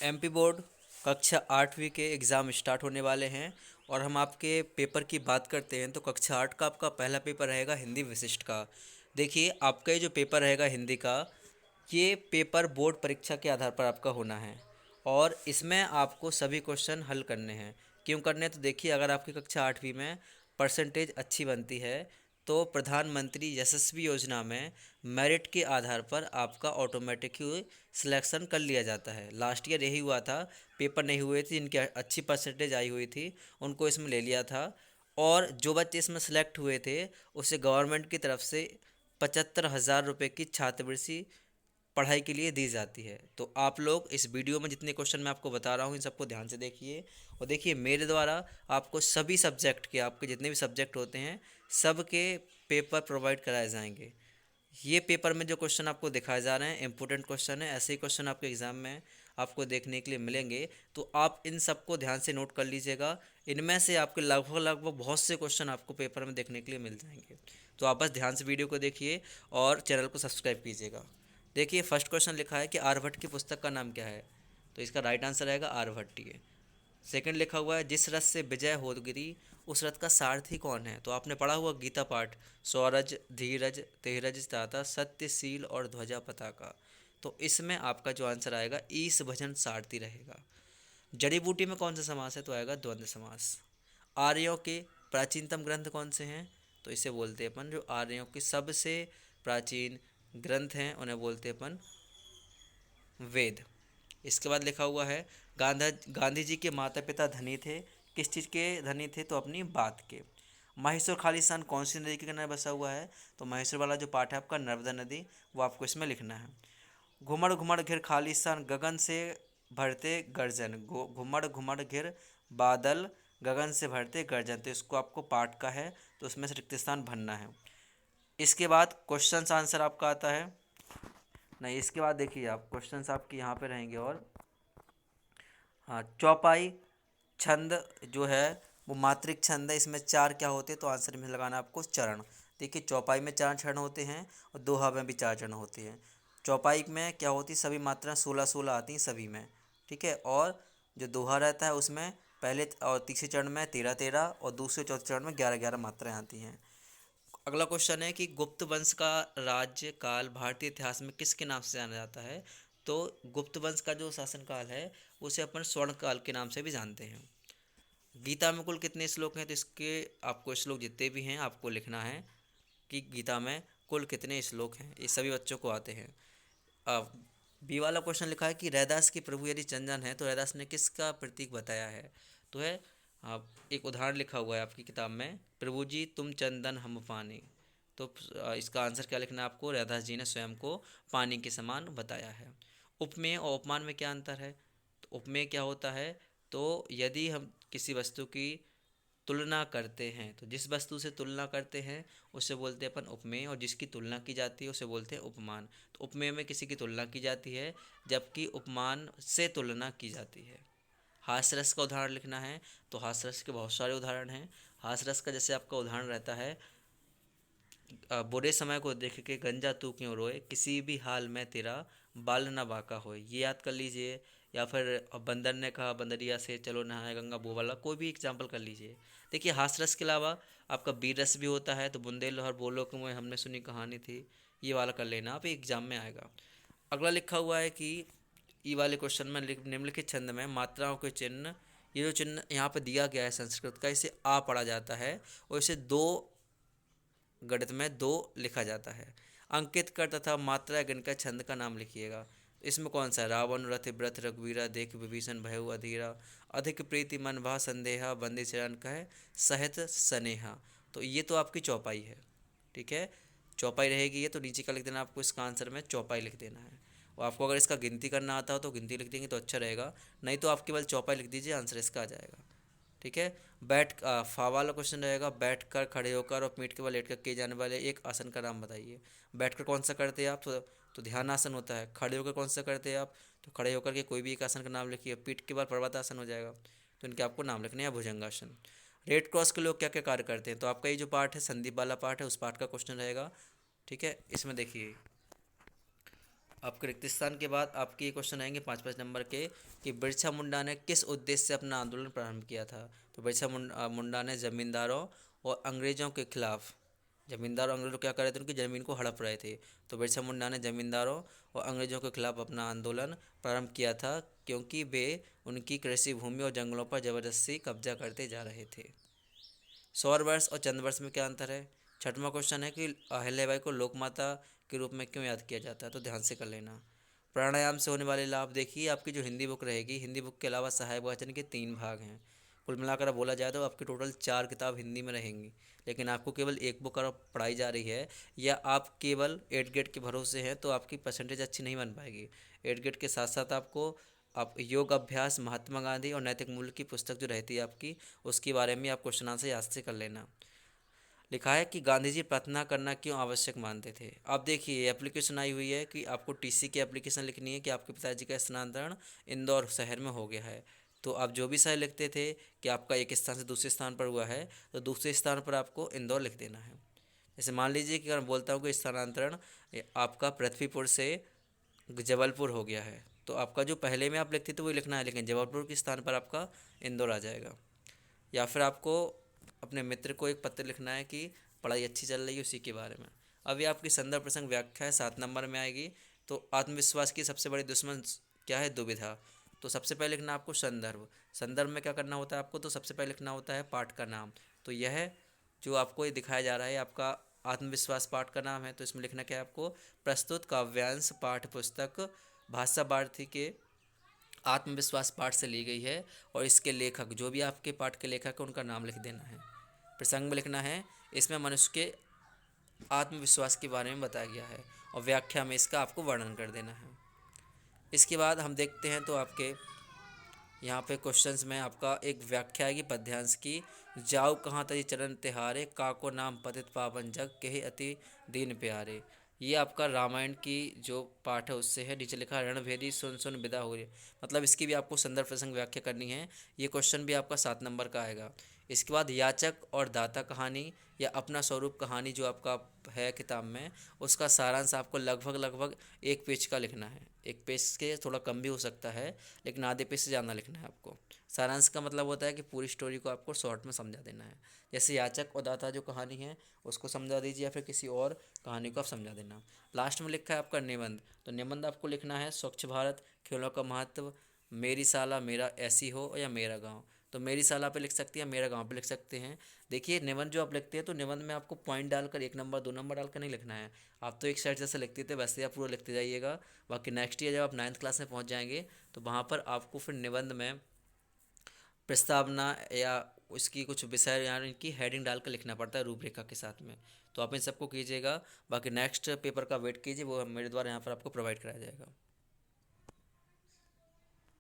MP board कक्षा 8वीं के एग्ज़ाम स्टार्ट होने वाले हैं और हम आपके पेपर की बात करते हैं तो कक्षा 8 का आपका पहला पेपर रहेगा हिंदी विशिष्ट का। देखिए आपका ये जो पेपर रहेगा हिंदी का, ये पेपर बोर्ड परीक्षा के आधार पर आपका होना है और इसमें आपको सभी क्वेश्चन हल करने हैं। क्यों करने हैं? तो देखिए अगर आपकी कक्षा 8वीं में परसेंटेज अच्छी बनती है तो प्रधानमंत्री यशस्वी योजना में मेरिट के आधार पर आपका ऑटोमेटिक ही सिलेक्शन कर लिया जाता है। लास्ट ईयर यही हुआ था, पेपर नहीं हुए थे जिनकी अच्छी परसेंटेज आई हुई थी उनको इसमें ले लिया था और जो बच्चे इसमें सेलेक्ट हुए थे उसे गवर्नमेंट की तरफ से 75,000 रुपये की छात्रवृत्ति पढ़ाई के लिए दी जाती है। तो आप लोग इस वीडियो में जितने क्वेश्चन मैं आपको बता रहा हूँ इन सबको ध्यान से देखिए और देखिए मेरे द्वारा आपको सभी सब्जेक्ट के, आपके जितने भी सब्जेक्ट होते हैं सब के पेपर प्रोवाइड कराए जाएंगे। ये पेपर में जो क्वेश्चन आपको दिखाए जा रहे हैं इंपॉर्टेंट क्वेश्चन है, ऐसे ही क्वेश्चन आपके एग्ज़ाम में आपको देखने के लिए मिलेंगे। तो आप इन सबको ध्यान से नोट कर लीजिएगा। इनमें से आपके लगभग लगभग बहुत से क्वेश्चन आपको पेपर में देखने के लिए मिल जाएंगे। तो आप बस ध्यान से वीडियो को देखिए और चैनल को सब्सक्राइब कीजिएगा। देखिए फर्स्ट क्वेश्चन लिखा है कि आर्यभट्ट की पुस्तक का नाम क्या है? तो इसका राइट आंसर रहेगा आर्यभट्टीय। सेकंड लिखा हुआ है जिस रथ से विजय होदगिरी उस रथ का सारथी कौन है? तो आपने पढ़ा हुआ गीता पाठ, स्वरज धीरज तेरज ताता सत्यशील और ध्वजा पताका। तो इसमें आपका जो आंसर आएगा ईश भजन सारथी रहेगा। जड़ी बूटी में कौन सा समास है? तो आएगा द्वंद्व समास। आर्यों के प्राचीनतम ग्रंथ कौन से हैं? तो इसे बोलते हैं अपन, जो आर्यों के सबसे प्राचीन ग्रंथ हैं उन्हें बोलते हैं अपन वेद। इसके बाद लिखा हुआ है गांधी जी के माता पिता धनी थे, किस चीज़ के धनी थे? तो अपनी बात के। माहेश्वर खालिस्तान कौन सी नदी के किनारे बसा हुआ है? तो माहेश्वर वाला जो पाठ है आपका नर्मदा नदी, वो आपको इसमें लिखना है। घुमड़ घुमड़ घिर खालिस्तान गगन से भरते गर्जन, घुमड़ घुमड़ घिर बादल गगन से भरते गर्जन। तो इसको आपको पाठ का है तो उसमें से रिक्त स्थान भरना है। इसके बाद क्वेश्चन आंसर आपका आता है नहीं, इसके बाद देखिए आप क्वेश्चंस आपके यहाँ पे रहेंगे और हाँ, चौपाई छंद जो है वो मात्रिक छंद है। इसमें चार क्या होते हैं? तो आंसर में लगाना आपको चरण। देखिए चौपाई में चार चरण होते हैं और दोहा में भी चार चरण होते हैं। चौपाई में क्या होती है? सभी मात्राएं 16-16 आती हैं सभी में, ठीक है। और जो दोहा रहता है उसमें पहले और तीसरे चरण में 13-13 और दूसरे चौथे चरण में 11-11 मात्राएं आती हैं। अगला क्वेश्चन है कि गुप्त वंश का राज्य काल भारतीय इतिहास में किसके नाम से जाना जाता है? तो गुप्त वंश का जो शासन काल है उसे अपन स्वर्ण काल के नाम से भी जानते हैं। गीता में कुल कितने श्लोक हैं? तो इसके आपको श्लोक जितने भी हैं आपको लिखना है कि गीता में कुल कितने श्लोक हैं, ये सभी बच्चों को आते हैं। अब बी वाला क्वेश्चन लिखा है कि रैदास के प्रभु यदि चंदन है तो रैदास ने किसका प्रतीक बताया है? तो है एक उदाहरण लिखा हुआ है आपकी किताब में, प्रभु जी तुम चंदन हम पानी। तो इसका आंसर क्या लिखना है आपको? रैदास जी ने स्वयं को पानी के समान बताया है। उपमेय और उपमान में क्या अंतर है? तो उपमेय क्या होता है? तो यदि हम किसी वस्तु की तुलना करते हैं तो जिस वस्तु से तुलना करते हैं उसे बोलते हैं अपन उपमेय, और जिसकी तुलना की जाती है उसे बोलते हैं उपमान। तो उपमेय में किसी की तुलना की जाती है जबकि उपमान से तुलना की जाती है। हास्यरस का उदाहरण लिखना है तो हास्यरस के बहुत सारे उदाहरण हैं। हास्यरस का जैसे आपका उदाहरण रहता है बुरे समय को देख के गंजा तू क्यों रोए, किसी भी हाल में तेरा बाल न बाका होए, ये याद कर लीजिए। या फिर बंदर ने कहा बंदरिया से चलो नहाए गंगा, वो वाला कोई भी एग्जाम्पल कर लीजिए। देखिए हास्य रस के अलावा आपका वीर रस भी होता है, तो बुंदेल और बोलो कि मैं हमने सुनी कहानी थी, ये वाला कर लेना आप, एग्जाम में आएगा। अगला लिखा हुआ है कि ई वाले क्वेश्चन में निम्नलिखित छंद में मात्राओं के चिन्ह, ये जो चिन्ह यहाँ पे दिया गया है संस्कृत का, इसे आ पढ़ा जाता है और इसे दो गणित में दो लिखा जाता है। अंकित कर तथा मात्रा गण का छंद का नाम लिखिएगा। इसमें कौन सा है? रावण रथ व्रत रघुवीरा देख विभीषण भयउ अधीरा, अधिक प्रीति मन भा संदेहा बंदी चरण कहे सहित स्नेहा। तो ये तो आपकी चौपाई है, ठीक है। चौपाई रहेगी ये, तो नीचे का लिख देना आपको, इसका आंसर में चौपाई लिख देना है। और आपको अगर इसका गिनती करना आता हो तो गिनती लिख देंगे तो अच्छा रहेगा, नहीं तो आप केवल चौपाई लिख दीजिए, आंसर इसका आ जाएगा, ठीक है। फा वाला क्वेश्चन रहेगा, बैठ कर खड़े होकर और पीठ के बल लेट कर किए जाने वाले एक आसन का नाम बताइए। बैठ कर कौन सा करते हैं आप? तो ध्यान आसन होता है। खड़े होकर कौन सा करते हैं आप? तो खड़े होकर के कोई भी एक आसन का नाम लिखिए। पीठ के बल पर्वतासन हो जाएगा, तो इनके आपको नाम लिखने हैं। भुजंगासन। रेड क्रॉस के लोग क्या क्या कार्य करते हैं? तो आपका ये जो पार्ट है संदीप वाला पार्ट है, उस पार्ट का क्वेश्चन रहेगा, ठीक है। इसमें देखिए आपके रिक्त स्थान के बाद आपके ये क्वेश्चन आएंगे 5-5 नंबर के कि बिरसा मुंडा ने किस उद्देश्य से अपना आंदोलन प्रारंभ किया था। तो बिरसा मुंडा ने ज़मींदारों और अंग्रेज़ों के खिलाफ, जमींदार और अंग्रेज लोग क्या कर रहे थे, उनकी ज़मीन को हड़प रहे थे। तो बिरसा मुंडा ने ज़मींदारों और अंग्रेज़ों के खिलाफ अपना आंदोलन प्रारंभ किया था, क्योंकि वे उनकी कृषि भूमि और जंगलों पर ज़बरदस्ती कब्जा करते जा रहे थे। सौर वर्ष और चंद्र वर्ष में क्या अंतर है। छठवां क्वेश्चन है कि अहिल्याबाई को लोकमाता के रूप में क्यों याद किया जाता है। तो ध्यान से कर लेना। प्राणायाम से होने वाले लाभ देखिए, आपकी जो हिंदी बुक रहेगी, हिंदी बुक के अलावा सहायक वाचन के 3 भाग हैं। कुल मिलाकर अब बोला जाए तो आपकी टोटल 4 किताब हिंदी में रहेंगी, लेकिन आपको केवल एक बुक अगर पढ़ाई जा रही है या आप केवल 8 ग्रेड के भरोसे हैं तो आपकी परसेंटेज अच्छी नहीं बन पाएगी। 8 ग्रेड के साथ साथ आपको आप योग अभ्यास, महात्मा गांधी और नैतिक मूल्य की पुस्तक जो रहती है आपकी, उसके बारे में आप क्वेश्चन आंसर याद से कर लेना। लिखा है कि गांधी जी प्रार्थना करना क्यों आवश्यक मानते थे। आप देखिए एप्लीकेशन आई हुई है कि आपको टीसी की एप्लीकेशन लिखनी है कि आपके पिताजी का स्थानांतरण इंदौर शहर में हो गया है। तो आप जो भी शहर लिखते थे कि आपका एक स्थान से दूसरे स्थान पर हुआ है, तो दूसरे स्थान पर आपको इंदौर लिख देना है। जैसे मान लीजिए कि अगर मैं बोलता हूँ कि स्थानांतरण आपका पृथ्वीपुर से जबलपुर हो गया है, तो आपका जो पहले में आप लिखते थे वही लिखना है, लेकिन जबलपुर के स्थान पर आपका इंदौर आ जाएगा। या फिर आपको अपने मित्र को एक पत्र लिखना है कि पढ़ाई अच्छी चल रही है उसी के बारे में। अब ये आपकी संदर्भ प्रसंग व्याख्या है, 7 नंबर में आएगी। तो आत्मविश्वास की सबसे बड़ी दुश्मन क्या है, दुविधा। तो सबसे पहले लिखना आपको संदर्भ। संदर्भ में क्या करना होता है आपको, तो सबसे पहले लिखना होता है पाठ का नाम। तो यह जो आपको ये दिखाया जा रहा है आपका आत्मविश्वास पाठ का नाम है। तो इसमें लिखना क्या है आपको, प्रस्तुत काव्यांश पाठ्य पुस्तक भाषा भारती के आत्मविश्वास पाठ से ली गई है, और इसके लेखक जो भी आपके पाठ के लेखक हैं उनका नाम लिख देना है। प्रसंग में लिखना है, इसमें मनुष्य के आत्मविश्वास के बारे में बताया गया है, और व्याख्या में इसका आपको वर्णन कर देना है। इसके बाद हम देखते हैं तो आपके यहाँ पे क्वेश्चंस में आपका एक व्याख्या आएगी पद्यांश की। जाऊ कहाँ तजी चरण तिहारे, काको नाम पतित पावन जग, कहे अति दीन प्यारे। ये आपका रामायण की जो पाठ है उससे है। नीचे लिखा रणभेदी सुन सुन विदा हो रही, मतलब इसकी भी आपको संदर्भ प्रसंग व्याख्या करनी है। ये क्वेश्चन भी आपका 7 नंबर का आएगा। इसके बाद याचक और दाता कहानी या अपना स्वरूप कहानी जो आपका है किताब में, उसका सारांश आपको लगभग लगभग 1 पेज का लिखना है। 1 पेज के थोड़ा कम भी हो सकता है, लेकिन आधे पेज से ज़्यादा लिखना है आपको। सारांश का मतलब होता है कि पूरी स्टोरी को आपको शॉर्ट में समझा देना है। जैसे याचक और दाता जो कहानी है उसको समझा दीजिए, या फिर किसी और कहानी को आप समझा देना। लास्ट में लिखा है आपका निबंध। तो निबंध आपको लिखना है स्वच्छ भारत, खेलों का महत्व, मेरी साला, मेरा ऐसी हो, या मेरा गाँव। तो मेरी साला पे लिख सकते हैं, मेरा गांव पे लिख सकते हैं। देखिए निबंध जो आप लिखते हैं तो निबंध में आपको पॉइंट डालकर 1 नंबर 2 नंबर डालकर नहीं लिखना है। आप तो एक साइड जैसे लिखते थे वैसे आप पूरा लिखते जाइएगा। बाकी नेक्स्ट ईयर जब आप 9th क्लास में पहुंच जाएंगे तो वहाँ पर आपको फिर निबंध में प्रस्तावना या उसकी कुछ विषय यानी इनकी हेडिंग डालकर लिखना पड़ता है रूपरेखा के साथ में। तो आप इन सबको कीजिएगा। बाकी नेक्स्ट पेपर का वेट कीजिए, वो मेरे द्वारा यहाँ पर आपको प्रोवाइड कराया जाएगा।